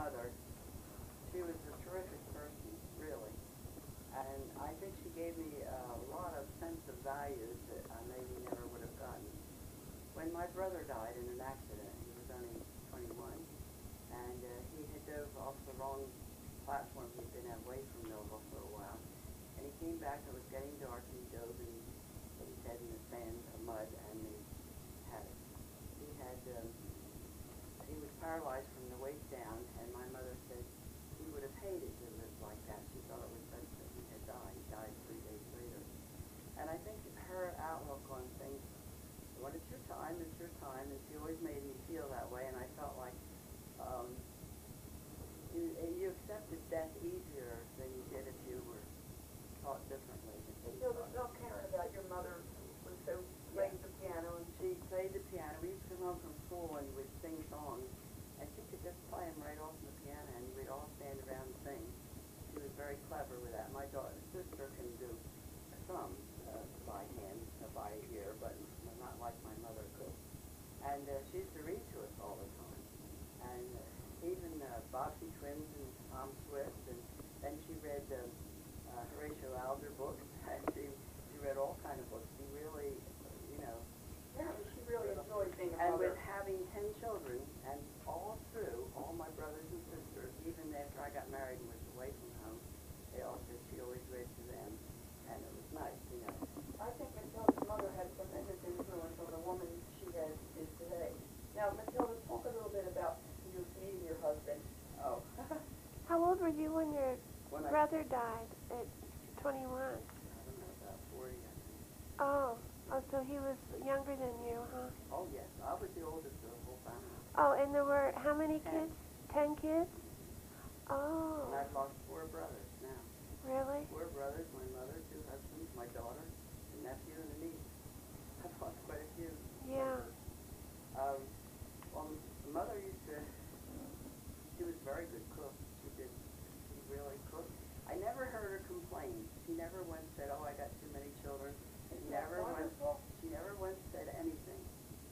mother, she was a terrific person, really. And I think she gave me a lot of sense of values that I maybe never would have gotten. When my brother died in an accident, he was only 21, and he had dove off the wrong platform. He'd been away from Millville for a while. And he came back, it was getting dark, and he dove and put his head in the sand or mud, and he was paralyzed from the waist down, and my mother said he would have hated to live like that. She thought it was best that he had died. He died 3 days later. And I think her outlook on things, when it's your time, and she always made me feel that way, and I felt like you accepted death easier than you did if you were taught differently. You feel so caring about your mother was so playing the piano, and she played the piano. We used to come home from school and we'd sing songs, and she could just play them right off the piano, and we'd all stand around and sing. She was very clever with that. My sister can do some by hand, by ear, but not like my mother could. And she used to read to us all the time. And even Bobbsey Twins and Tom Swift, and then she read Horatio Alger books, and she read all kind of books. She really, yeah, she really enjoyed being a and mother. with having 10 children, and all through, all my brothers and sisters, even after I got married and was away from home, she always read to them, and it was nice, I think Matilda's mother had a tremendous influence on the woman she is today. Now, Matilda, talk a little bit about you meeting your husband. Oh. How old were you when your brother died at 21? I don't know, about 40, I think. Oh, so he was younger than you, huh? Oh, yes. I was the oldest of the whole family. Oh, and there were how many 10. kids? 10 kids? Oh. And I've lost 4 brothers now. Really? 4 brothers, my mother, 2 husbands, my daughter, a nephew, and a niece. I've lost quite a few. Yeah. Well, mother she was a very good cook. She really cooked. I never heard her complain. She never once said, oh, I got too many children. She never once said anything.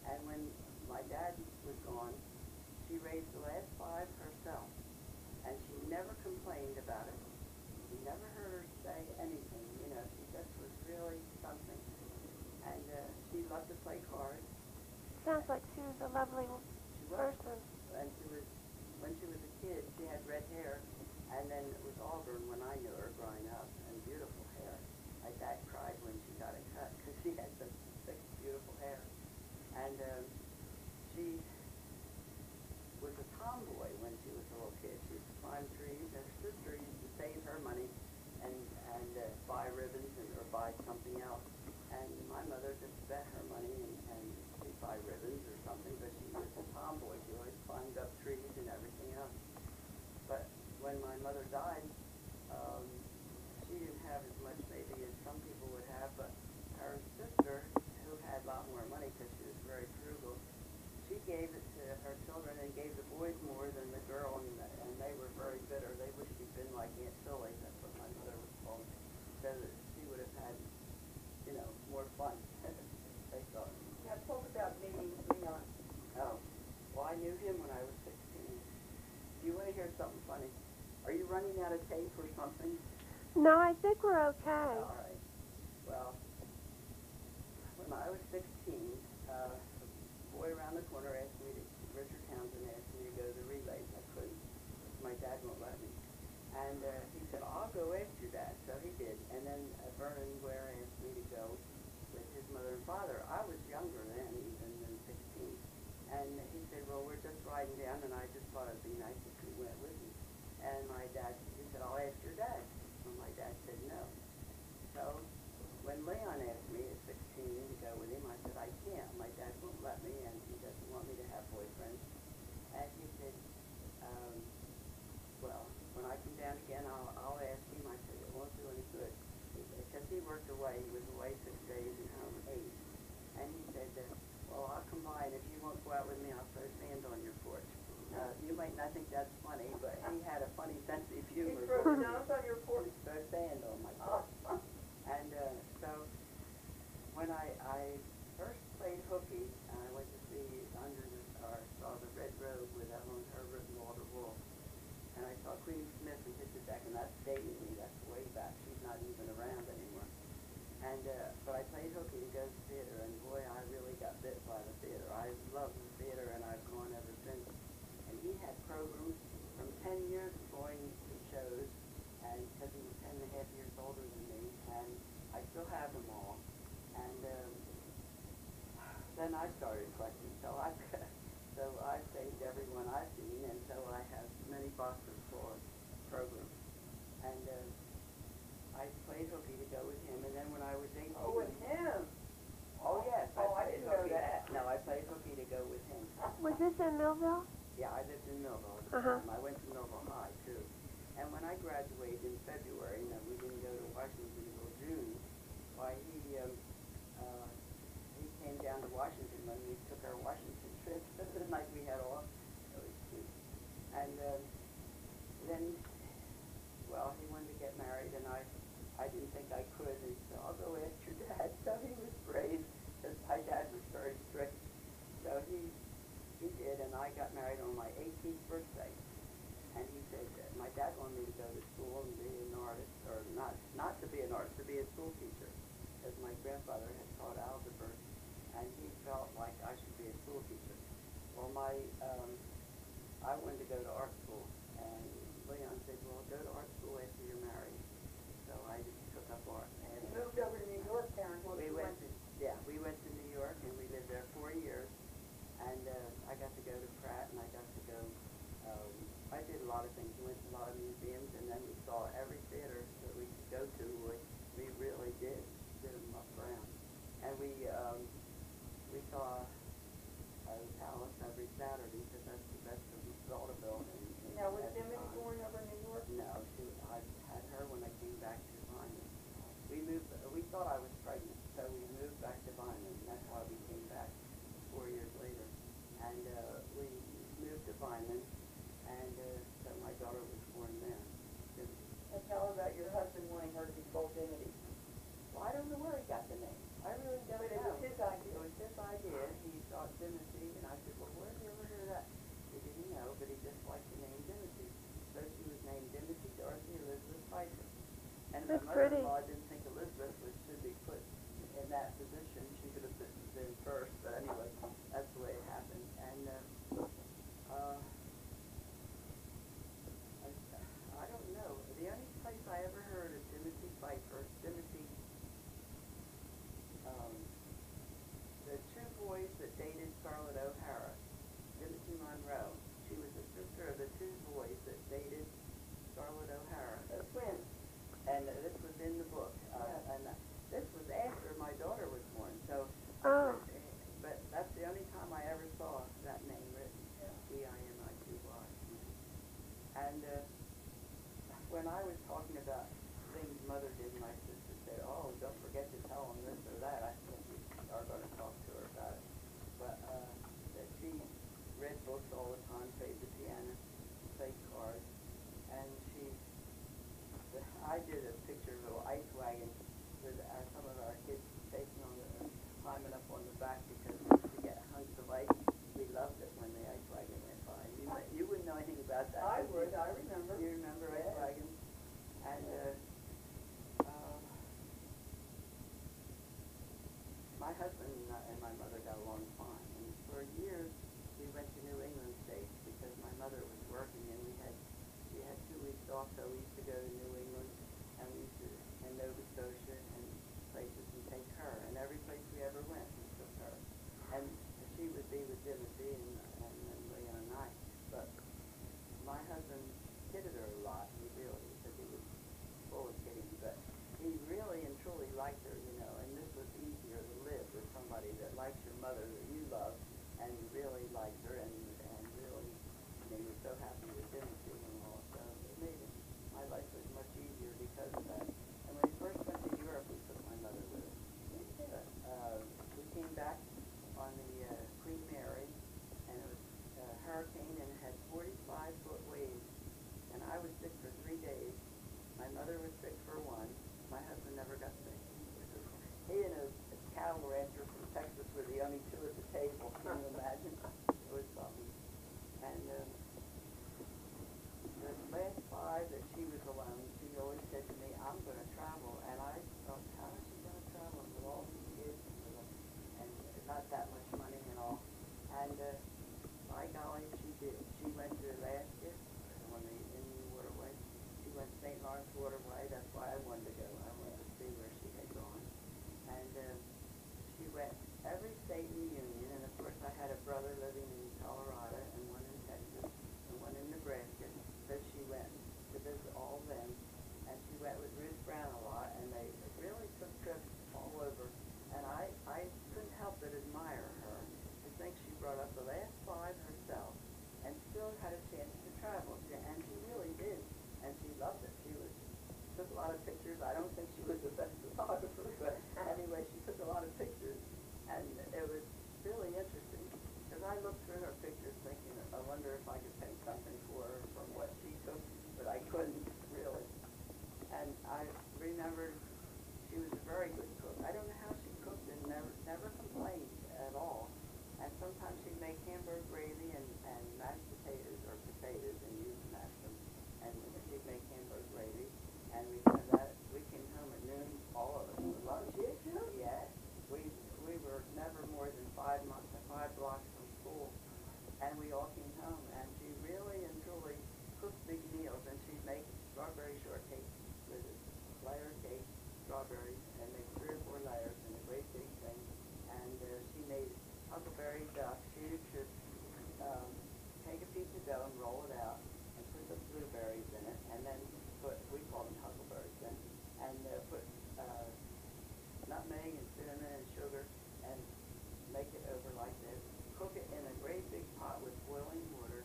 And when my dad was gone, she raised the last 5 herself. And she never complained about it. We never heard her say anything. She just was really something. And she loved to play cards. Sounds like she was a lovely person. And when she was a kid, she had red hair, and then it was auburn when I knew her growing up, and beautiful hair. My dad cried when she got it cut, because she had such thick, beautiful hair. And she was a tomboy when she was a little kid. She used to climb trees. Her sister used to save her money and buy ribbons or buy something else. And my mother just bet her money and she'd buy ribbons or something, but she was a tomboy. She always climbed up trees and everything else. But when my mother died, she didn't have as much maybe as some people would have, but her sister, who had a lot more money because she was very frugal, she gave it to her children and gave the boys more than the girl, and they were very bitter. They wished she'd been like Aunt Philly, that's what my mother was called, so that she would have had, more fun, they thought. Now, talk about meeting Leon. Oh, well, I knew him when I was 16. Do you want to hear something funny? Are you running out of tape or something? No, I think we're okay. All right. Well, when I was 16, a boy around the corner Richard Townsend asked me to go to the relays. I couldn't. My dad won't let me. And he said, I'll go after your dad. So he did. And then Vernon Ware asked me to go with his mother and father. I was younger then, even than 16. And he said, well, we're just riding down, and I just thought it'd be nice if we went with you. And my dad, he said, I'll ask your dad. And my dad said no. So when Leon asked me at 16 to go with him, I said, I can't. My dad won't let me, and he doesn't want me to have boyfriends. And he said, well, when I come down again, I'll ask him. I said, it won't do any good. Because he worked away. He was away 6 days and home 8. And he said, well, I'll come by, and if you won't go out with me, I'll throw sand on your porch. You might not think that's funny, but he had a funny sense of humor. He threw stones on your porch? Throw sand on my porch. And so when I first played hooky, I went to see saw the Red Robe with Ellen Herbert and Walter Wolf. And, but I played hooky to go to theater, and boy, I really got bit by the theater. I love the theater, and I've gone ever since. And he had programs from 10 years of going to shows, and because he was 10 and a half years older than me, and I still have them all. And then I started collecting, so I saved every one I've seen, and so I have many boxes full of programs. And I played hooky to go with him, and then when I was 18... Oh, with him? Oh, yes. Oh, I didn't know that. No, I played hooky to go with him. Was this in Millville? Yeah, I lived in Millville at the Uh-huh. time. I went to Millville High, too. And when I graduated in February, and we didn't go to Washington until June, why, he came down to Washington when we took our Washington trip the night we had off. It was cute. And then, well, he wanted to get married, and I didn't think I could, and he said, I'll go ask your dad. So he was brave, because my dad was very strict. So he did, and I got married on my 18th birthday. And he said that my dad wanted me to go to school and be an artist, or not to be an artist, to be a school teacher, because my grandfather had taught algebra, and he felt like I should be a school teacher. Well, I wanted to go to art school, and Leon said, well, go to art school after you're married. So I just took up art. And You moved over to New York, Karen. we went to New York, and we lived there 4 years. And I got to go to Pratt, and I got to go, I did a lot of things. We went to a lot of museums, and then we saw every theater that we could go to. We really did them up around. And we saw the Palace every Saturday, because that's the best of vaudeville. Now, was Dimity born over in New York? No, I had her when I came back to Vineland. We thought I was pregnant, so we moved back to Vineland, and that's why we came back 4 years later. And we moved to Vineland, and so my daughter was born there. And tell her about your husband wanting her to be called Dimity. Well, I don't know where he got the name. I really don't But know. it was his idea. It was his idea. He thought Dimity, and I said, well, where did you ever hear that? He didn't know, but he just liked the name Dimity. So she was named Dimity Dorothy Elizabeth Phifer. And That's my pretty. mother-in-law didn't think Elizabeth should be put in that position. She could have been first, but anyway, that's the way it happened. And I don't know. The only place I ever heard of Dimity Phifer, the two boys that dated Scarlett O'Hara, Dimity Monroe. She was the sister of the two boys that dated Scarlett O'Hara. The twins. And this was in the book. And this was after my daughter was born. So, Oh. but that's the only time I ever saw that name written. Yeah. D-I-M-I-T-Y. And when I was talking about things Mother did, my sister said, oh, don't forget to tell them this or that. I think we are going to talk to her about it. But that she read books all the time, played the piano, played cards, and I did a picture of a little ice wagon with some of our kids taking on climbing up on the back because to get hunks of ice. We loved it when the ice wagon went by. You wouldn't know anything about that. I would. I remember. You remember ice wagons? And my husband and my mother got along fine. And for years, we went to New England states because my mother was working, and we had 2 weeks off, so we used to go to New England, and we used to, and Nova Scotia, and places, and take her. And every place we ever went, we took her. And she would be with Dimity and Leon and I. But my husband kidded her a lot, because he was full of kidding. But he really and truly liked her, and this was easier to live with somebody that likes your mother that you love, and really liked her, and really, he was so happy with Dimity and all. So it made my life was much easier because of that. And when we first went to Europe, we took my mother with us. But we came back on the Queen Mary, and brother living in Colorado and one in Texas and one in Nebraska. So she went to visit all of them, and she went with Ruth Brown a lot, and they really took trips all over. And I couldn't help but admire her. I think she brought up the last 5 herself and still had a chance to travel. And she really did. And she loved it. She took a lot of pictures. I don't think she was the best photographer, but anyway, she took a lot of pictures. And it was really interesting because I looked through her pictures thinking, I wonder if I could paint something for her from what she took, but I couldn't really. And I remembered she was a very good cook. I don't know how she cooked and never complained at all. And sometimes she'd make hamburger gravy and mashed potatoes or potatoes and you'd mash them. And she'd make hamburger gravy. And we came home at noon, all of us for lunch. Yeah. We were never more than 5 blocks from school. And we all came home. And she really and truly cooked big meals. And she'd make strawberry shortcake with a layer cake, strawberries, and make 3 or 4 layers in a great big thing. And she made huckleberry duck. She would just take a piece of dough and roll it out and put the blueberries in it, and then we call them huckleberries then, and put nutmeg and cinnamon and sugar and make it over like this. Cook it in a great big pot with boiling water,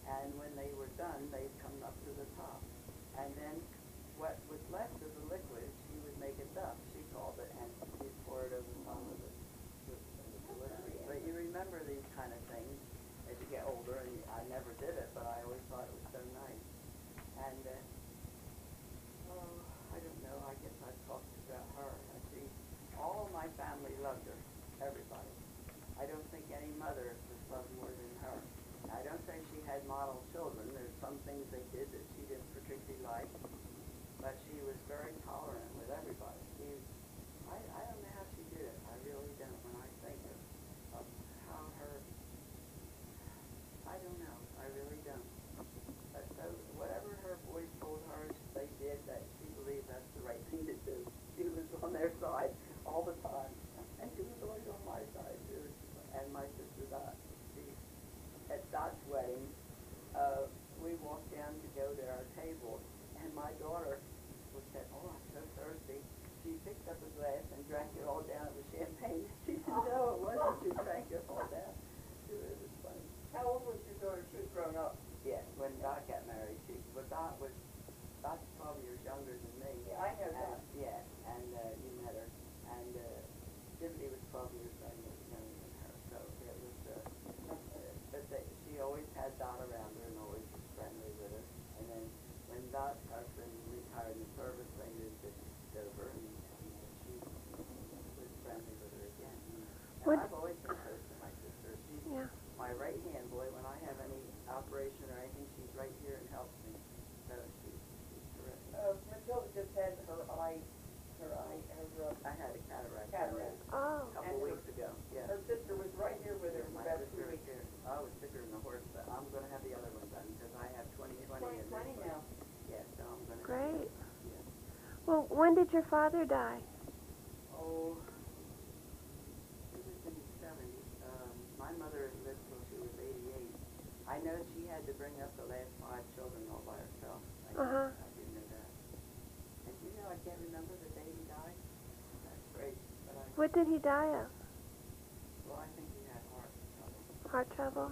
and when they were done, they'd come up to the top. And then what was left of the liquid, she would make a duck, she called it, and she'd pour it over top of it. But you remember these kind of things as you get older, and I never did it, but I always thought it was so nice. And, I don't know, I guess I've talked about her. All my family loved her, everybody. I don't think any mother was loved more than her. I don't think she had model children. There's some things they did that she didn't particularly like, but she was very tolerant with everybody. I don't know how she did it. I really don't. When I think of how I don't know. I really don't. But so whatever her boys told her they did, that she believed that's the right thing to do. She was on their side all the time, and she was always on my side too. And my sister Dot, at Dot's wedding, we walked down to go to our table, and my daughter said, "Oh, I'm so thirsty." She picked up a glass and drank it all down. It was champagne. She said, "No, it wasn't." She drank it all down. It was funny. How old was your daughter? She was grown up. Yeah, when Dot got married, Dot's 12 years younger than me. Yeah, I know that. Yeah, and you met her. And Tiffany was 12 years younger than her. So it was, but she always had Dot around her and always was friendly with her. And then when Dot's husband retired in the service, they moved to Dover, and she was friendly with her again. And I've always been close to my sister. She's my right-hand boy. When I have any operation or anything, she's right here and helps me. So she's terrific. Matilda just had her eye, I had a cataract. Oh. A couple weeks ago. Yeah. Her sister was right here with her for My about 2 sister was weeks. here. I was sicker than a horse, but I'm going to have the other one done because I have 20/20 in this 20/20 one. now. Yeah, so I'm going to. Great. Yeah. Well, when did your father die? Oh, it was in the 70s. My mother lived till she was 88. I know she had to bring up the last 5 children all by herself. I do know that. And I can't remember the day he died. That's great. But What did he die of? well, I think he had heart trouble. Heart trouble?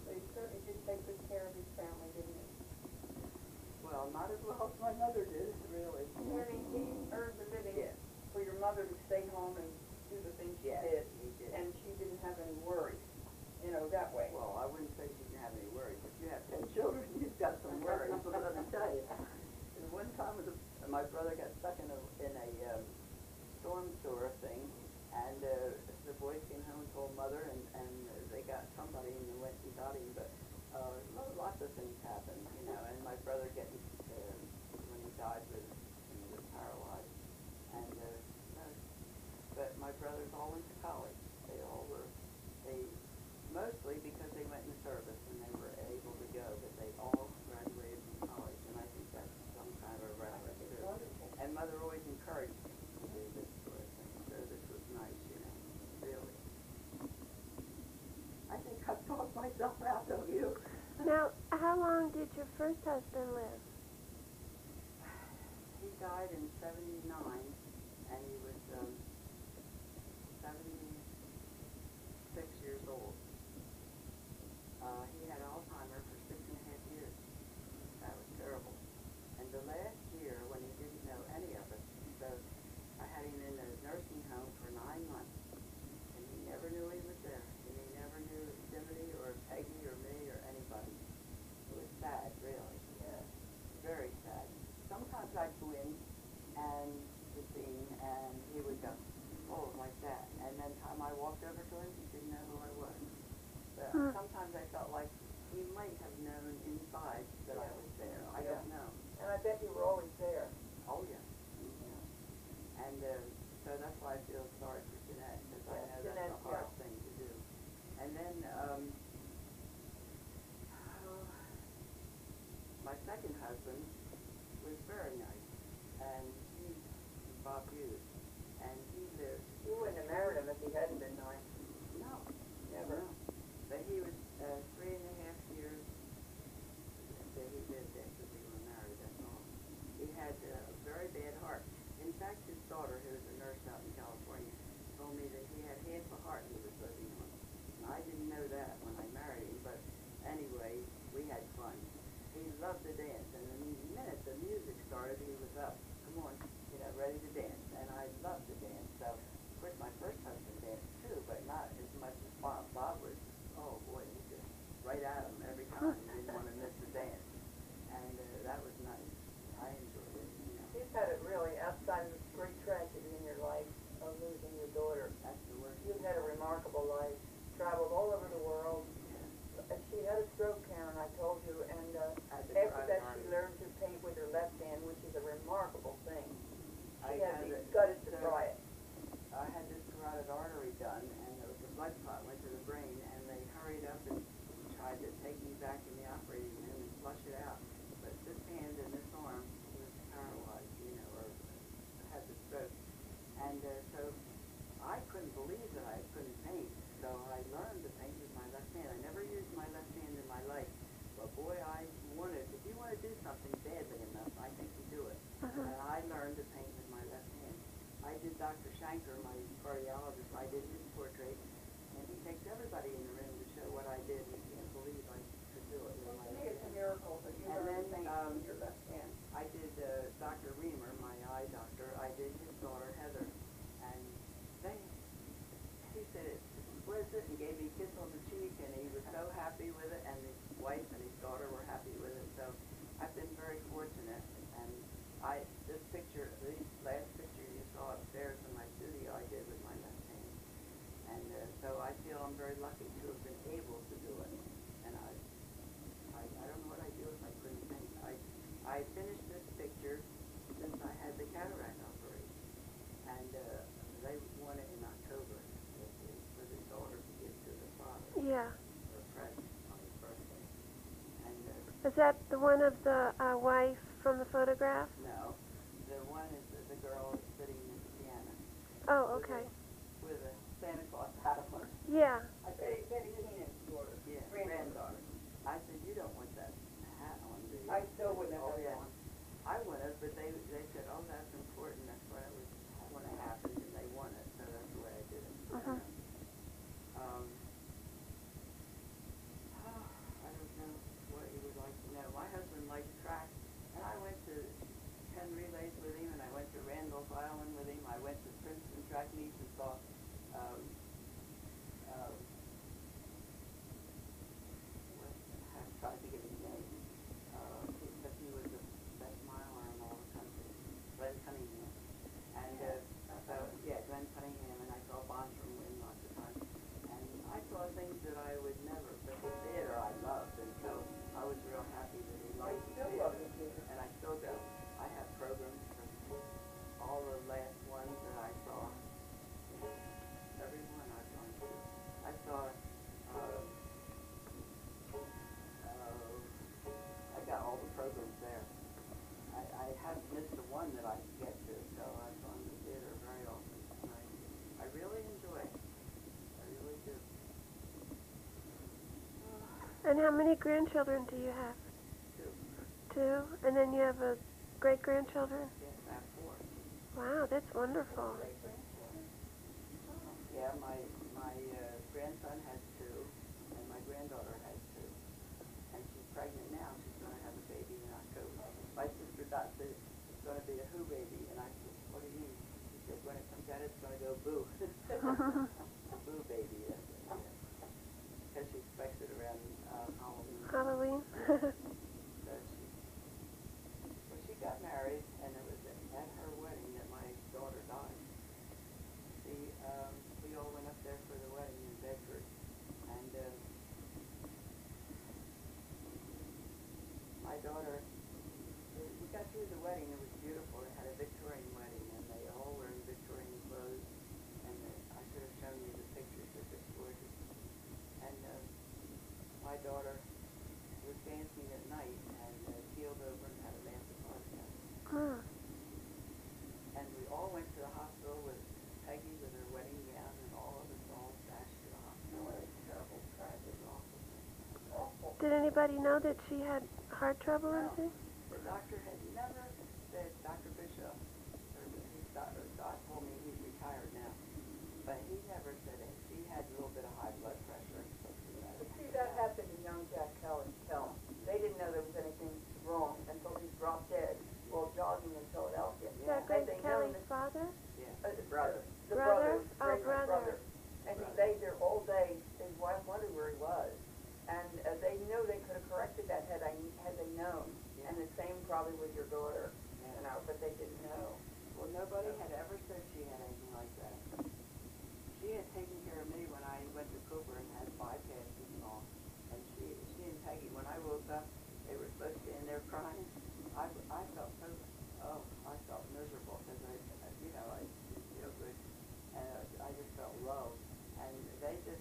So he certainly did take good care of his family, didn't he? Well, not as well as my mother did, really. I mean, he earned a living Yeah. for your mother to stay home and do the things she Yes, did, he did. and she didn't have any worries, that way. Well, I wouldn't say she didn't have any worries. If you have 10 children, you've got some worries. But let me tell you, one time my brother got stuck in a storm sewer thing, and the boys came home and told mother, and they got somebody and they went and got him. But lots of things happened, and my brother when he died was paralyzed. And but my brothers all went to college. They all were. Mostly because they went in the service and they were able to go, but they all graduated from college, and I think that's some kind of a reference too. And mother always encouraged me to do this sort of thing, so this was nice, really. myself out, don't you? Now, how long did your first husband live? He died in '79, and he was 76 years old. He had Alzheimer's for 6.5 years. That was terrible. And the last year, when he didn't know any of us, so I had him in a nursing home for 9 months, and he never knew he was there, and he never knew Timothy or Peggy or me or anybody. It was sad, really. Yeah, very sad. Sometimes I'd go in and the scene, and he would go, oh, like that. And then time I walked over to him, he didn't know who I was. But sometimes I felt like he might have known inside that I was there. I don't know. And I bet you were always there. Oh, yeah. And so that's why I feel sorry for Jeanette, because I know that's a hard thing to do. And then my second husband was very nice, and he's Bob Hughes, and he lived. You wouldn't have married him if he hadn't been nice. No, Never. no. But he was 3.5 years that he lived after we were married. That's all. He had a very bad heart. In fact, his daughter, who was a nurse out in California, told me that he had half a heart he was living on. And I didn't know that when I married him, but anyway, we had fun. He loved to dance, and the minute the music started, he was up. Come on, ready to dance. And I loved to dance. So, of course, my first husband danced too, but not as much as Bob. Bob was, oh boy, he just right at him every time. He didn't want to miss the dance. And that was nice. I enjoyed it. You've had it really, outside of this great tragedy in your life of losing your daughter. That's the worst. You've had a remarkable life. Traveled all over the world. She had a stroke, Karen, I told you, and after that she learned to paint with her left hand, which is a remarkable thing. She had the guts to try it. I had this carotid artery done, and there was a blood clot went to the brain, and they hurried up and tried to take me back in the operating room and flush it out. But this hand and this arm was paralyzed, or had the stroke. And so I couldn't believe that I couldn't paint, so I learned to paint with my left hand. I never used my left hand in my life, but boy, I wanted, if you want to do something badly enough, I think you do it. And I learned to paint with my left hand. I did Dr. Shanker, my cardiologist, I did his portrait, and he takes everybody in the room to show what I did. He can't believe I could do it with my left hand. It's a miracle that you learned to paint with your left hand. I did Dr. Reamer, my eye doctor. I did his daughter, Heather, and he said, what is it? And gave me a kiss on the cheek, and he was so happy with it, and his wife and his daughter were happy with it. So I've been very fortunate, and this picture, the last picture you saw upstairs in my studio, I did with my left hand. And so I feel I'm very lucky to have been able to do it. And I don't know what I'd do if I couldn't paint. I finished this picture since I had the cataract operation. And they won it in October for the daughter to give to the father. Yeah. For a present on his birthday. And Is that the one of the wife from the photograph? no, the one is the girl sitting at the piano. Oh, okay. With a Santa Claus hat on. Yeah. I Betty Keenan's daughter. Yeah, Granddaughter. I said, you don't want that hat on, do you? I still wouldn't have Oh, had yeah. one. I would have, but they said, oh, that's important. That's what was when it happened, and they want it, so that's the way I did it. I don't know what you would like to know. My husband likes track, and I went to 10 relays with him, and I went to Randolph Island with him. I went to Princeton track meets and saw I tried to get his name, but he was the best miler in all the country, Glenn Cunningham. And Glenn Cunningham, and I saw Bonstrom win lots of times. And I saw things that I would never, but the theater I loved, and so I was real happy that he liked the theater. And I still do. I have programs for all the last ones that I saw. Every one I've gone to. I saw, I got all the programs there. I haven't missed the one that I could get to, so I've gone to the theater very often. I really enjoy it. I really do. And how many grandchildren do you have? 2. 2? And then you have a great-grandchildren? Yes, I have 4. Wow, that's wonderful. Yeah, my grandson has 2, and my granddaughter has 2. And she's pregnant now. She's going to have a baby in October. My sister thought that it's going to be a who baby, and I said, what do you mean? She said, when it comes out, it's going to go boo. A boo baby, because she expects it around Halloween. Halloween? So she got married, and it was at her wedding that my daughter died. We all went up there for the wedding in Bedford, and my daughter, we got through the wedding. It was beautiful. They had a Victorian wedding, and they all were in Victorian clothes, and I should have shown you the pictures. They're just gorgeous. And my daughter was dancing at night and keeled over and had a massive heart attack. Hmm. And we all went to the hospital with Peggy with her wedding gown, and all of us all dashed to the hospital. What a terrible, tragic, awful thing. Did anybody know that she had heart trouble or No. anything? The doctor had never said, Dr. Bishop, God told me he's retired now, but he never said it. She had a little bit of high blood pressure. But see, that happened to young Jack Kelly. They didn't know there was anything wrong until he dropped dead while jogging in Philadelphia. Is that Had Grace they known Kelly's father? Yeah, brother. The Brother? brother, Oh, brother. and he laid there all day. His wife wondered where he was, and they knew they could have corrected that had they known. Yeah. And the same probably with your daughter, Yeah. but they didn't know. Well, nobody had ever said she had anything like that. She had taken care of me when I went to Cooper and had bypasses and all. And she and Peggy, when I woke up, they were supposed to be in there crying. I felt so, I felt miserable because I didn't feel good. And I just felt low. And they just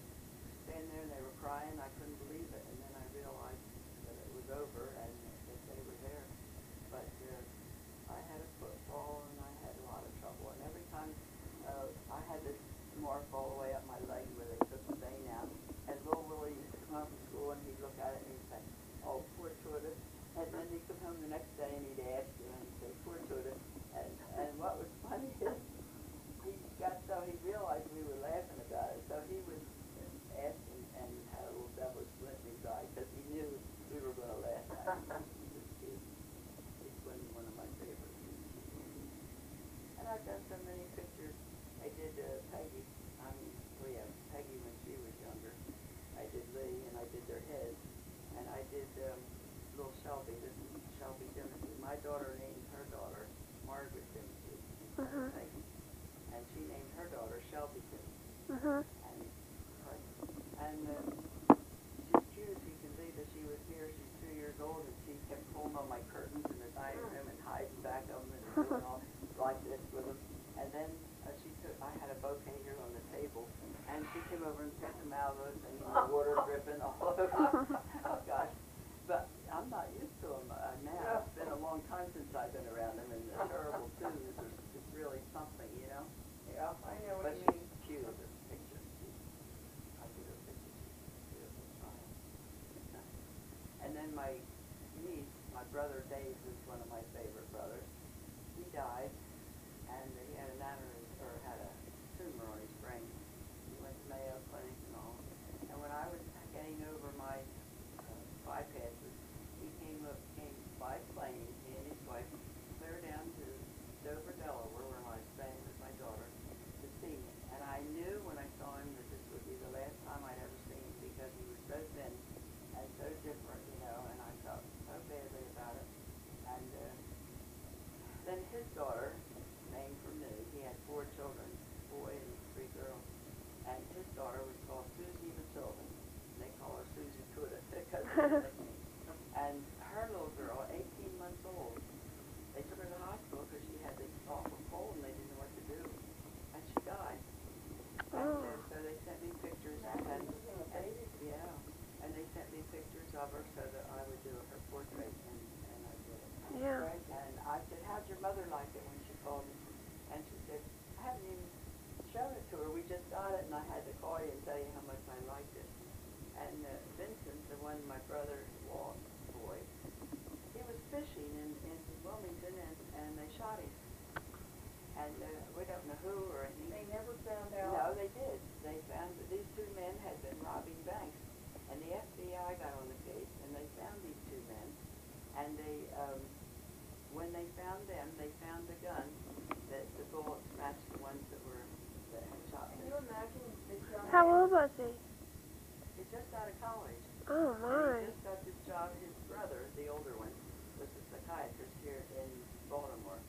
stand there and they were crying. I couldn't believe it. And then I realized that it was over and that they were there. But I had a footfall and I had a lot of trouble. And every time I had this mark all the way up my leg where they took the vein out. And little Willie used to come home from school and he'd look at it and he'd say, oh, poor Tortoise. And then he'd come home the next day and he'd ask you and he'd say, poor Tortoise. And what was funny is he realized we were laughing about it. So he would ask and had a little devilish glint in his eye because he knew we were going to laugh at him. He's one of my favorites. And I've done so many pictures. I did Peggy. Peggy when she was younger. I did Lee, and I did their heads. And I did little Shelby. This is Shelby Dimity. My daughter named her daughter Margaret Dimity. Peggy. And she named her daughter Shelby Dimity. And she's cute as you can see that she was here. She's 2 years old, and she kept pulling on my curtains in the dining room and hiding back of them and doing all like this with them. And then I had a bouquet here on the table, and she came over and picked them out of us, and the water dripping all over. Oh, gosh. But I'm not used to them now. It's been a long time since I've been around them, and the terrible twos is really something, you know? Yeah, I know what But you mean. she's cute. The picture. I did her picture. She's a beautiful child. And then my niece, my brother Dave, who's one of my favorite brothers, he died, and he had had a tumor on his brain. He went to Mayo Clinic and all. And when I was getting over my bypasses, he came by plane, he and his wife, clear down to Dover, Delaware, where I was staying with my daughter, to see me. And I knew when I saw him that this would be the last time I'd ever see him because he was so thin and so different, you know, and I felt so badly about it. And then his daughter, named for me, he had 4 children, a boy and 3 girls, and his daughter was called Susie Matilda. They call her Susie Tuda because of her nickname. And her little girl, 18 months old, they took her to the hospital because she had this awful cold and they didn't know what to do. And she died. And so they sent me pictures and they sent me pictures of her so that I would do her portrait, and I did it. Yeah. And I said, how'd your mother like it when she called me? And she said, I haven't even shown it to her. We just got it, and I had to call you and tell you how much I liked it. And Vincent, the when my brother Walt's boy, he was fishing in Wilmington, and they shot him. And we don't know who or anything. They never found out. No, they did. They found that these two men had been robbing banks, and the FBI got on the case, and they found these two men, and they, when they found them, they found the gun that the bullets matched the ones that had shot Can them. you imagine this young How man? old was he? He's just out of college. Oh And my. he just got this job. His brother, the older one, was a psychiatrist here in Baltimore,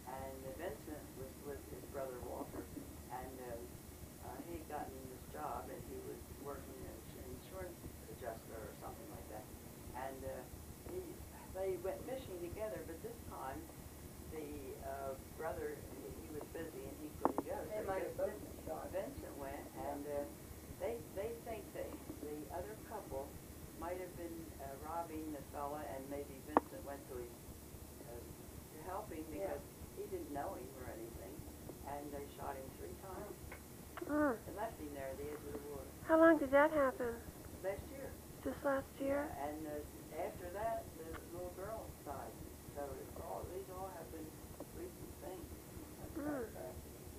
and Vincent was with his brother Walter, and he had gotten this job, and he was working as an insurance adjuster or something like that. And they went fishing together, but this time the brother, he was busy and he couldn't go. They might have both been shot. Vincent went, and they think that the other couple might have been robbing the fella, and maybe Vincent went to help him because he didn't know him or anything, and they shot him 3 times and left him there at the edge of the water. How long did that happen? Last year. Just last year? Yeah, and after that, the little girl died. So these all have been recent things.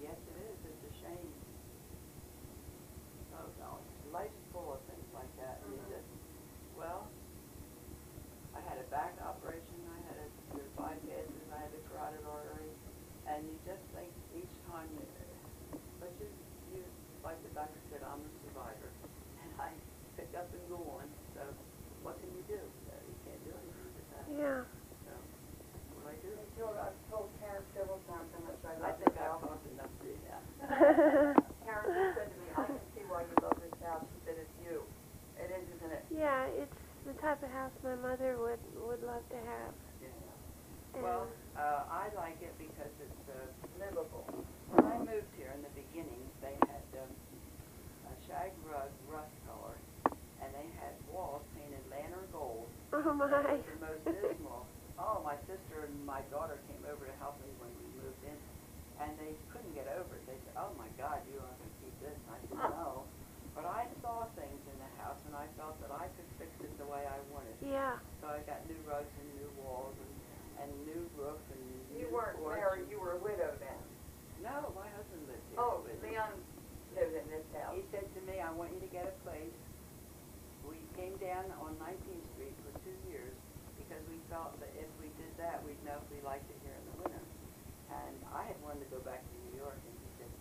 Yes, it is. It's a shame. Oh no, life's full of things like that. And you just, well, I had a back operation. I had a bypasses. I had a carotid artery, and you just think each time, but you like the doctor said, I'm a survivor, and I pick up and go on. So what can you do? You can't do anything with that. Yeah. So that's what I do. I've told Karen several times how much I I love think this I've house. talked enough to you now. Karen just said to me, I can see why you love this house. She said, it's you. It is, isn't it? Yeah, it's the type of house my mother would love to have. Yeah. Well, I like it because it's Livable. when I moved here in the beginning, they had a shag rug, rust color, and they had walls painted lantern gold. Oh my. It was the most dismal. Oh, my sister and my daughter came over to help me when we moved in, and they couldn't get over it. They said, "Oh my God, you aren't going to keep this." And I said, "No." But I saw things in the house, and I felt that I could fix it the way I wanted. Yeah. So I got new rugs and new walls and new roof and You new weren't porch. married, you were a widow then. No, my husband lived here. Oh, with me. Leon lived in this house. He said to me, "I want you to get a place." We came down on 19th Street for 2 years because we felt that if we did that, we'd know if we liked it here in the winter. And I had wanted to go back to New York, and he said,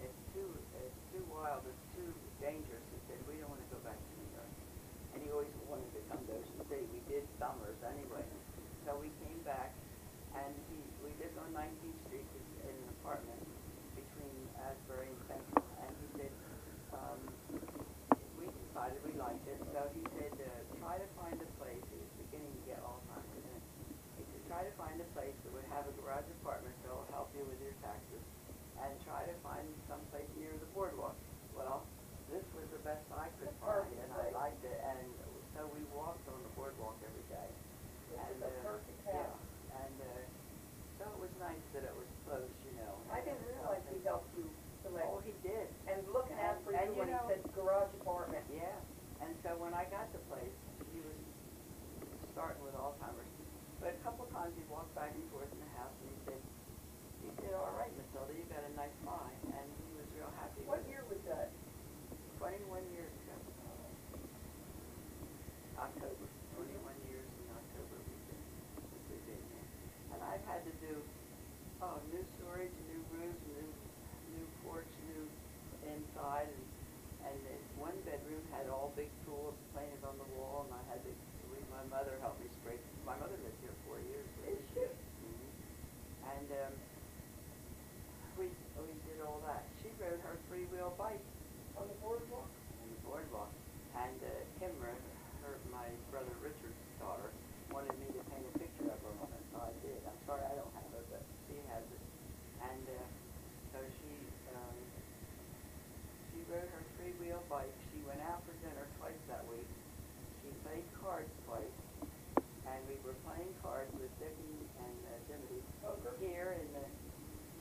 it's too wild, it's too dangerous. He said, we don't want to go back to New York. And he always wanted to come to Ocean City. We did summers anyway. So we came back, and we lived on 19th Street in an apartment between Asbury and Central. And he said, we decided we liked it. So he said, try to find a place. He was beginning to get Alzheimer's. And he said, try to find a place that would have a garage apartment that will help you with your taxes. And try to find some place near the boardwalk. Well, this was the best I could find, and I liked it. And so we walked on the boardwalk every day. This is a perfect house. Yeah, and so it was nice that it was close, you know. I didn't realize he helped you select. Oh, he did. And looking out for you And you when he know- said garage apartment. Yeah, and so when I got the place, he was starting with Alzheimer's. But a couple of times he walked back and forth in the house, and he said, "All right, Matilda, you got a nice buy," and he was real happy. What with it. year was that? 21 years ago. October. 21 years in October we've been here. And I've had to do new storage, new roofs, new porch, new inside, and the 1 bedroom had all big tools painted on the wall, and I had to my mother helped me spray. My mother lived here 4 years. Is she? And we did all that. She rode her 3-wheel bike On the boardwalk? on the boardwalk. And Kimra, my brother Richard's daughter, wanted me to paint a picture of her on it, so I did. I'm sorry I don't have it, but she has it. And so she rode her 3-wheel bike. She went out for dinner twice that week. She played cards twice, and we were playing cards with Dickie and Dimity here in the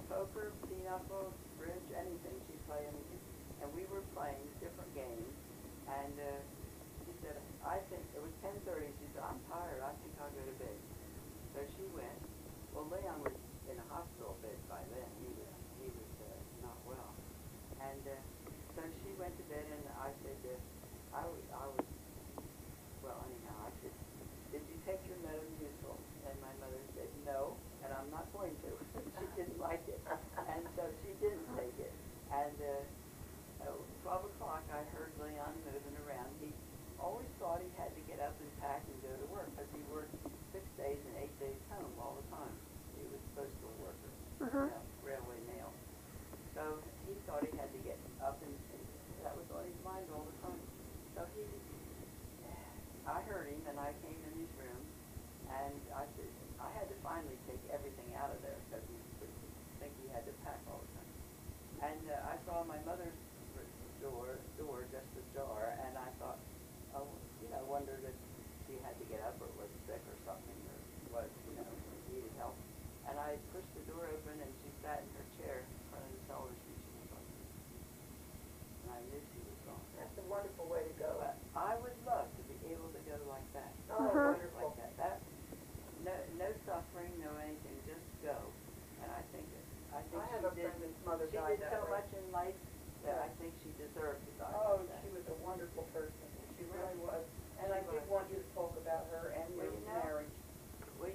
poker, pinochle, bridge, anything. She'd play anything. And we were playing different games, and she said, I think it was 10:30. She said, I'm tired. I think I'll go to bed. So she went. Well, Leon was in a hospital bed by then. He was not well. And so she went to bed, and I said, I was, well, anyhow, I said, did you take your Metamucil? And my mother said, no, and I'm not going to. She didn't like it. And so she didn't take it. And 12 o'clock, I heard Leon moving around. He always thought he had to get up and pack and go to work because he worked 6 days and 8 days home all the time. He was a postal worker, railway mail. So he thought he had to get up and that was on his mind all the time. So I heard him and I came in his room and I said, I had to finally take everything out of there because he would think he had to pack all the time. And I saw my mother's door just ajar, and I thought, oh, wondered if she had to get up or was sick or something, or was, needed help. And I pushed the door open, and she sat in her chair in front of the television. She was like, and I knew she was gone. That's a wonderful way to go. But I would love to be able to go like that. Oh, wonderful. Like that. No suffering, no anything, just go. And I think I have a friend whose mother died that way. She did so much in life that I think she deserved to die. Oh, like that. she was a wonderful person. She really was. And I did want you to talk about her and your marriage. Well,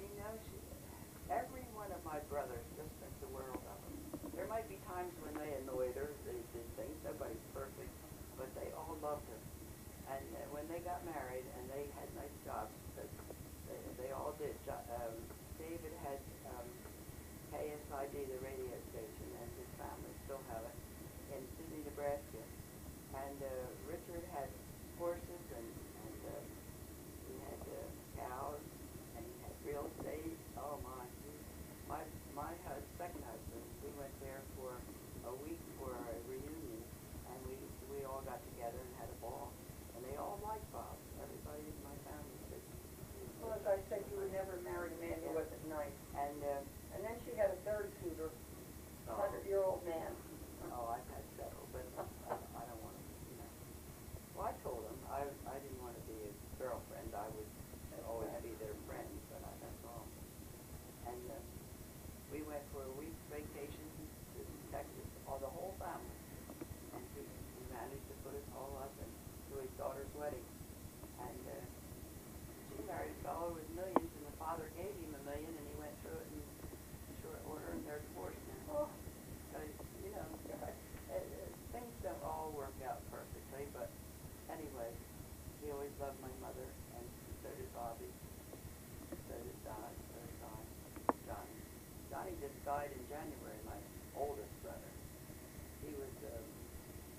every one of my brothers just think the world of them. There might be times when they annoyed her, they did things, nobody's perfect, but they all loved her. And when they got married and they had nice jobs, because they all did. David had KSID, the radio station, and his family still have it in Sidney, Nebraska. And Richard had horses, and he had cows, and he had real estate. Oh my second husband, we went there for a week for a reunion, and we all got together and had a ball. And they all liked Bob. Everybody in my family said. Well, as I said, you would never marry a man who wasn't nice. And then she had a third suitor, 100-year-old man. Oh, I've had several, but I don't want to, Well, I told him I didn't want to be his girlfriend. I would always be their friend, but that's all. And we went for a week's vacation to Texas, the whole family. And he managed to put us all up to his daughter's wedding. And she married a fellow with millions, and the father gave him $1 million, and he went through it in short order, and they're divorced now. Because, things don't all work out perfectly, but anyway, he always loved my mother, and so did Bobby, so did Johnny. Johnny just died in January, my oldest brother. He was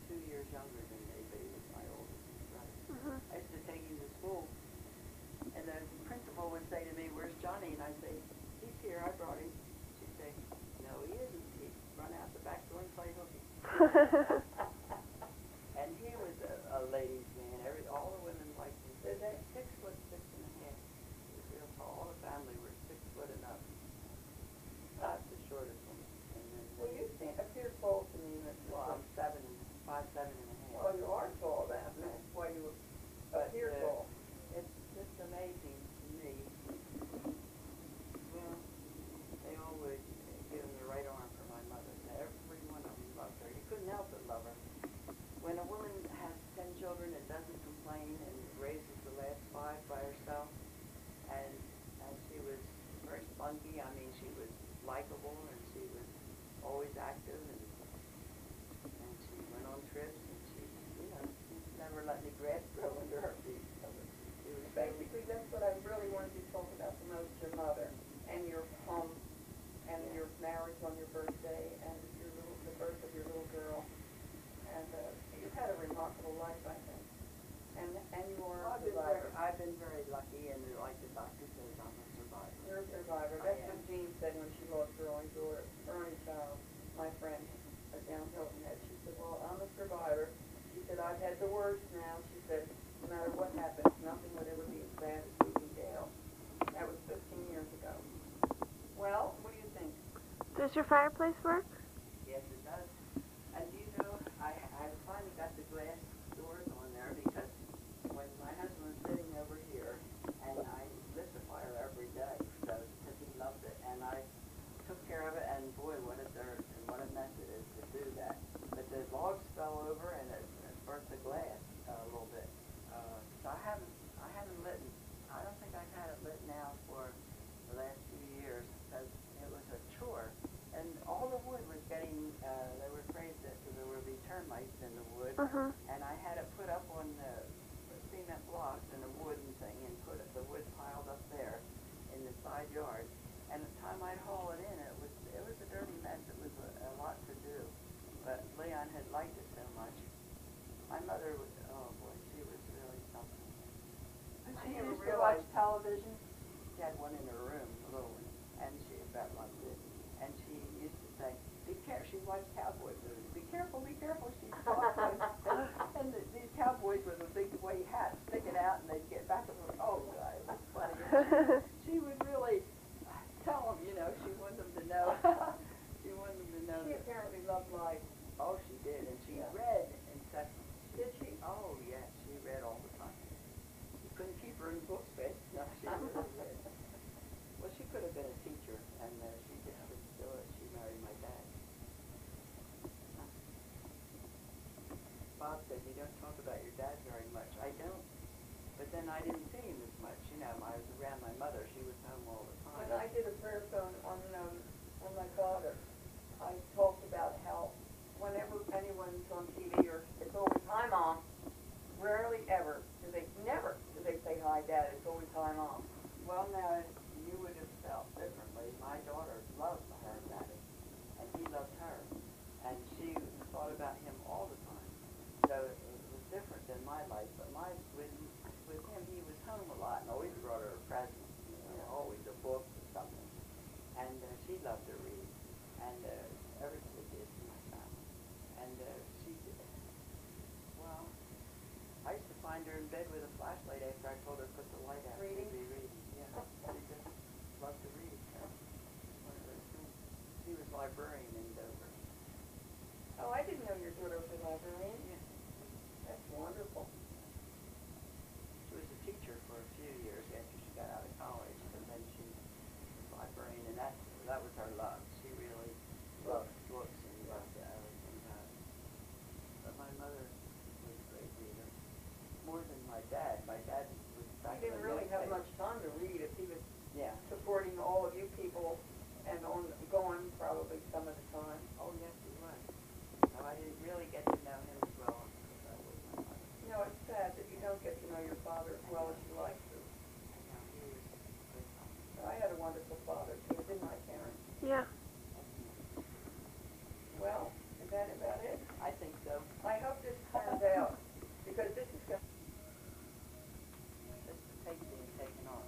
2 years younger than me, but he was my oldest brother. I used to take him to school, and the principal would say to me, where's Johnny? And I'd say, he's here, I brought him. She'd say, no, he isn't. He'd run out the back door and play hooky. And he was a ladies' man. All the women liked him. They're 6'6.5". He was real tall. All the family were 6 foot and up. That's the shortest one. And then, well, you appear tall to me, Mr. Well, I'm 5'7.5". Well, you are tall, that's why you appear tall. It's just amazing to me. Well, they all would give him the right arm for my mother. Every one of them loved her. You couldn't help but love her. When a woman has 10 children and doesn't complain and raises the last 5 by herself, and she was very spunky. I mean, she was likable, and she was always active, and she went on trips, and she never let any grass grow under her feet. So she was basically, that's what I really wanted to talk about the most, your mother, and your home, and your marriage on your birthday, and the birth of your little girl. And you've had a remarkable life, I think. And you are a survivor. I've been very lucky, and like the doctor says, I'm a survivor. You're a survivor. That's what Jean said when she lost her only daughter, her only child, my friend, down Hilton Head. She said, well, I'm a survivor. She said, I've had the worst now. She said, no matter what happens, nothing would ever be as bad as Susan Gale. That was 15 years ago. Well, what do you think? Does your fireplace work? Yes, it does. And I finally got the glass doors on there because when my husband was sitting over here, and I lit the fire every day, so, because he loved it, and I took care of it, and boy, what a dirt, and what a mess it is to do that. But the logs fell over, and it burnt the glass a little bit. So I haven't lit, I don't think I've had it lit now for the last few years, because it was a chore. And all the wood was getting, they were afraid that there would be termites in the wood. And I had it put up on the cement blocks and a wooden thing and put the wood piled up there in the side yard. And the time I'd haul it in, it was a dirty mess. It was a lot to do. But Leon had liked it so much. My mother was, oh boy, she was really something. She used to watch television. She had one in her room, a little one, and she about loved it. And she used to say, be careful, she watched cowboy movies. Be careful, she's talking. And these cowboys with the big white hats sticking out, and they'd get back and forth. Oh, God, it was funny. She would really tell them, you know, she wanted them to know. She wanted them to know. She apparently loved life. Oh, she did, and she read and such. Did she? Oh, yeah, she read all the time. You couldn't keep her in book space. No, she really read. Well, she could have been a teacher, and she just couldn't do it. She married my dad. Bob said, you don't talk about your dad very much. I don't. But then I didn't see him as much. You know, I was around my mother. She was home all the time. When I did a prayer phone on my father, I talked about how whenever anyone's on TV or it's always hi mom, rarely ever never do they say hi dad. It's always hi mom. Well, now you would have felt differently. My daughter loved her daddy, and he loved her, and she thought about him all the time. So it was different than my life. But with him, he was home a lot and always brought her a present, you know, always a book or something. And she loved to read, and everybody did in my family. And she did. Well, I used to find her in bed with a flashlight after I told her to put the light out. Reading? She'd be reading. Yeah, she just loved to read. One of those things. She was librarian in Dover. Oh, I didn't know your daughter was a librarian. Yeah. That's wonderful. She was a teacher for a few years after she got out of college, and then she was a librarian, and that was her love. She really loved books and loved everything about it. But my mother was a great reader, more than my dad. My dad was back He didn't really have much time to read if he was supporting all of you people and gone probably some of the time. Oh, yes, he was. So I didn't really get to know him as well because I was my mother. You know, it's sad that you don't get to know your father as well as you like to. I know, he was great. I had a wonderful father too, didn't I, Karen? Yeah. Well, is that about it? I think so. I hope this turns out, because this is going to... This Peg's being taken off.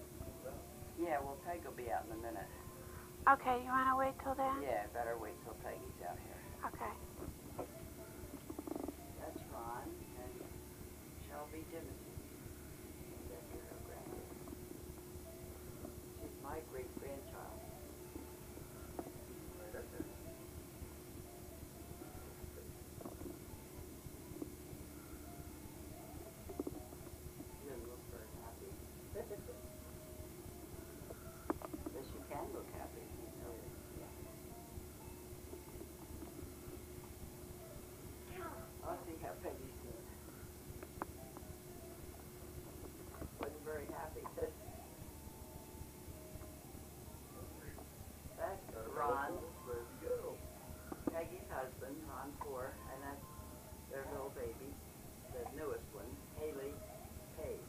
Yeah, well, Peg will be out in a minute. Okay, you want to wait till then? Yeah, better wait till Peggy's out here. Okay. That's Ron and Shelby Dimity. That's her granddaughter. She's my great-grandchild. Right up there. You don't look very happy. Yes, you can look happy. I'll see how Peggy's doing. Wasn't very happy. That's Ron. Peggy's husband, Ron Four, and that's their little baby, the newest one, Haley Page.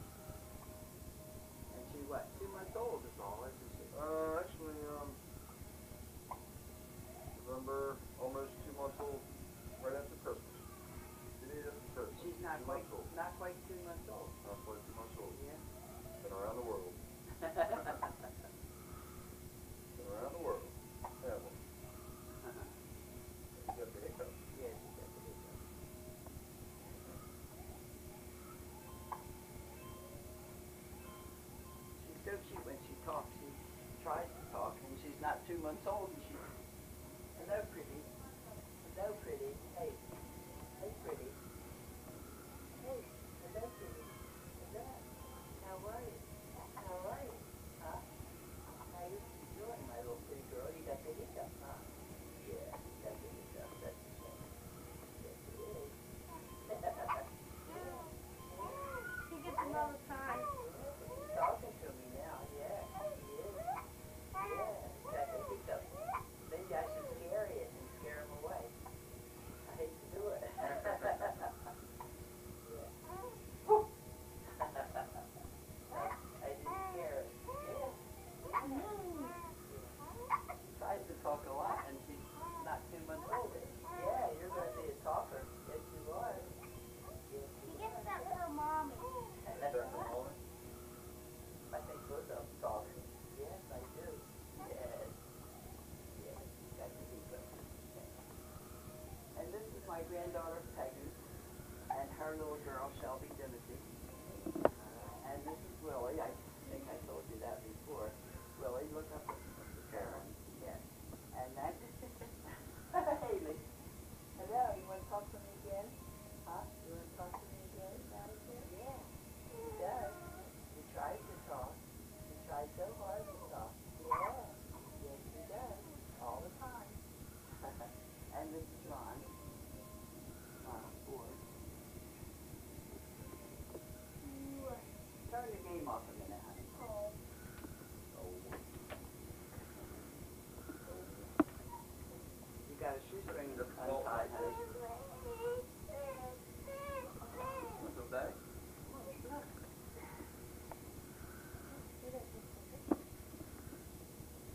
And she's what, 2 months old is all, isn't she? Actually, November, almost 2 months old, right after Christmas. It is after Christmas. She's not 2 quite, months old. not quite 2 months old. Not quite 2 months old. Yeah. Been around the world. Been around the world. Yeah, well, you got the hiccup. Yes, she got the hiccup. She's so cute when she talks. She tries to talk, and she's not 2 months old. And she, hello, pretty. Hello, pretty. Hey, hey, pretty. Hey, hello, pretty. Hello. How are my granddaughter Peggy, and her little girl Shelby Dimity. And this is Willie. I think I told you that before. Willie, look up at Karen. Yes. And that Haley. Hello, you want to talk to me again? Huh? You want to talk to me again? Yeah. He does. He tries to talk. He tries so hard to talk. Yeah. Yes, he does. All the time. And this is Ron. Ron Ford. Turn the game off a minute, honey. Oh. You got a shoestring untied, honey. What's up, Daddy?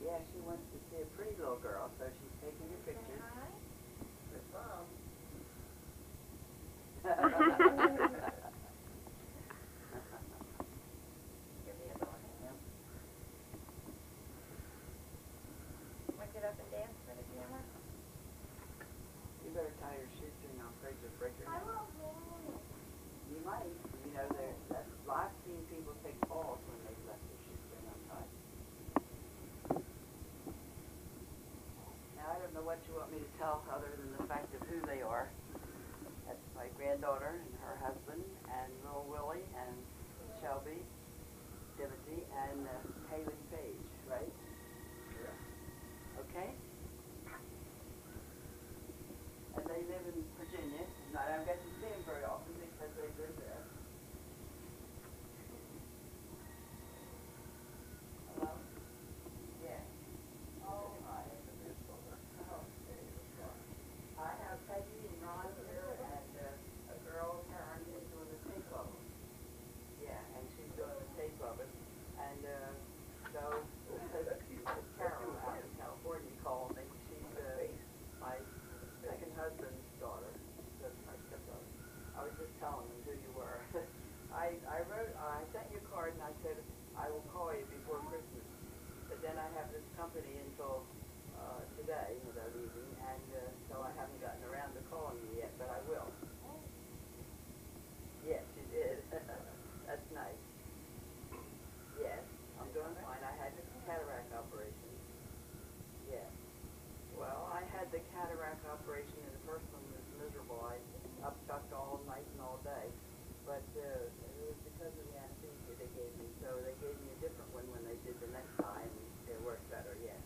Yeah, she wants to see a pretty little girl, so she's taking your pictures. Good mom. Give me a little hand. Want to get up and dance for the camera? You better tie your shoestring. I'm afraid you'll break your neck. You might. You know, I've seen people take falls when they've left their shoestring untied. Now, I don't know what you want me to tell other than the fact of who they are. That's my granddaughter and her husband, and little Willie, and Shelby, Dimity, and Haley Page, right? Yeah. Okay? And they live in Virginia, and I don't get to see them very often because they live there. Hello? Yeah. Oh, hi. I have Peggy and Ron here, and a girl, Karen, is doing the tape of it. Yeah, and she's doing the tape of it. And so, Carol out in California called me. She's my second husband's daughter. That's my stepdaughter. I was just telling them who you were. I sent you a card and I said, I will call you before Christmas. But then I have this company until today, that evening, and so I haven't gotten around to calling you yet, but I will. Yes, you did. That's nice. Yes, I'm doing fine. I had the cataract operation. Yes. Well, I had the cataract operation, and the first one was miserable. I upchucked all night and all day. But it was because of the anesthesia they gave me. So they gave me a different one when they did the next time. It worked better, yes.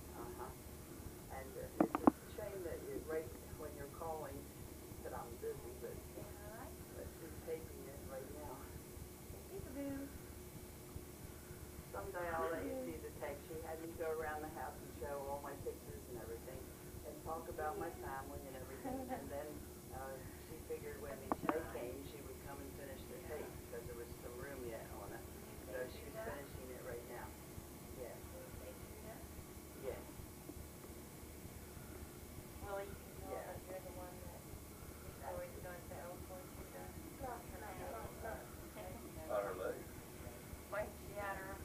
And it's a shame that right when you're calling that I'm busy, but she's taking it right now. Someday I'll let you see the text. She had me go around the house and show all my pictures and everything, and talk about my family and everything. And then she figured when Shay came, she would come and finish the tape because there was some room yet on it. So she's finishing it right now. Yes. Yes. Well, you can tell that you're the one that is always going to Elkhorn to the On her leg. when she had her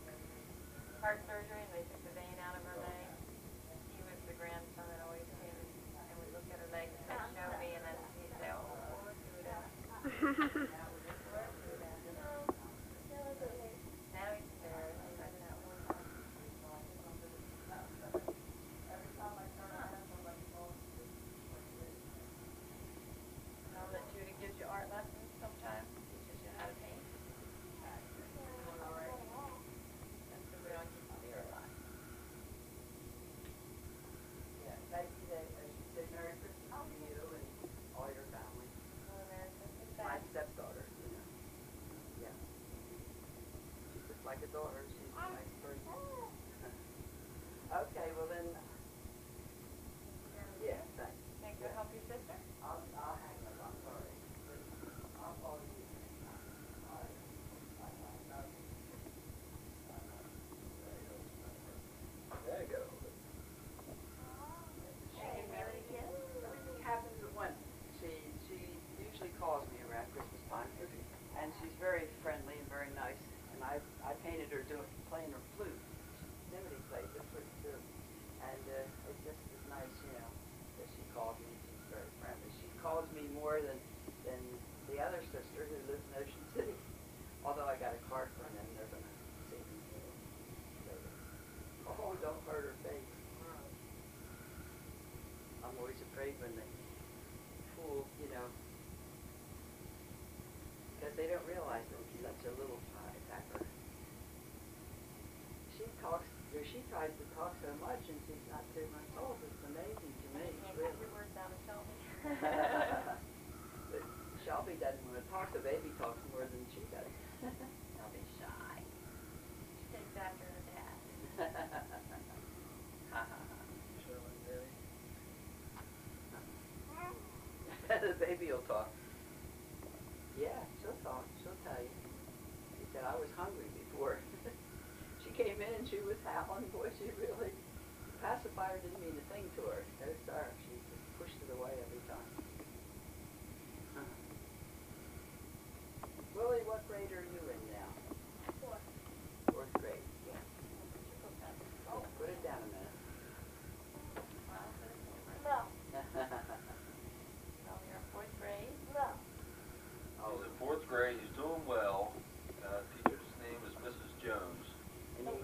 heart surgery and they took the vein out of her leg. He was the grandson that always came and would look at her leg and say, show me, and then he'd say, oh, poor Judah. Now he's there. He's like that one. Now that Judah gives you art lessons sometimes, teaches you how to paint. That's because we don't get to see her a lot. Yeah, thank you. She said Merry Christmas to you and all your family. Oh, Merry Christmas, My Dad. stepdaughter, you know. Yeah. She's just like a daughter. She's a nice person. Okay, well then. Yeah, thanks. Think you'll help your sister? I'll hang up. I'm sorry. I'll call you. There you go. Everything happens at once. She usually calls me around Christmas time, and she's very friendly and very nice. And I painted her don't hurt her face. I'm always afraid when they fool, you know, because they don't realize that it's such a little pecker. She talks, or she tries to talk so much, and she's not 2 months old. It's amazing to me. Can't cut your words out of Shelby. But Shelby doesn't want to talk. The baby talks more than she does. Shelby's shy. She takes after her dad. The baby will talk. Yeah, she'll talk. She'll tell you. She said, I was hungry before. She came in and she was howling. Boy, she really, pacifier didn't mean a thing to her. No, sir. She just pushed it away every time. Willie, what grade are you in now? Fourth grade. Yeah. Oh, put it down a minute. No. So you're in fourth grade. No. He's in fourth grade. He's doing well. Teacher's name is Mrs. Jones. And he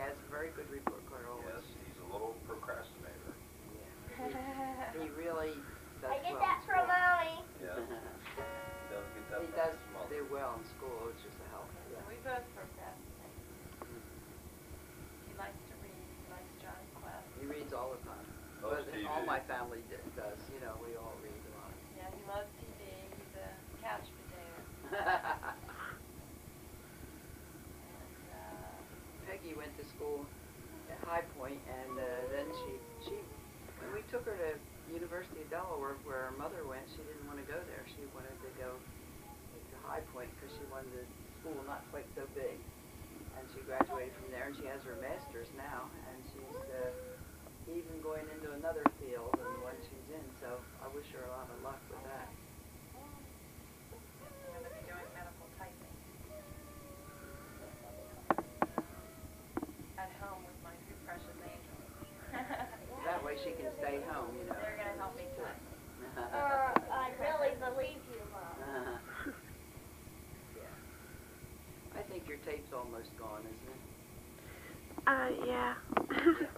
has a very good report card always. Yes, he's a little procrastinator. Yeah. He really does I get well that in from school. Mommy. Yeah. He does get that He from does his mother. do well in school. It's just a help. So Yeah. we both procrastinate. He likes to read. He likes John's class. He reads all the time. Loves But TV. all my family does. You know, we all read a lot. Yeah, he loves TV. He's a couch potato. And Peggy went to school at High Point, and then when we took her to University of Delaware, where her mother went, she didn't want to go there. She wanted to go to High Point because she wanted the school not quite so big. And she graduated from there, and she has her master's now, and she's even going into another field than the one she's in. So I wish her a lot of luck with that. I'm going to be doing medical typing. At home with my two precious angels. That way she can stay home, you know. They're going to help me type. I really believe you, Mom. Yeah. I think your tape's almost gone, isn't it? Yeah. Yeah.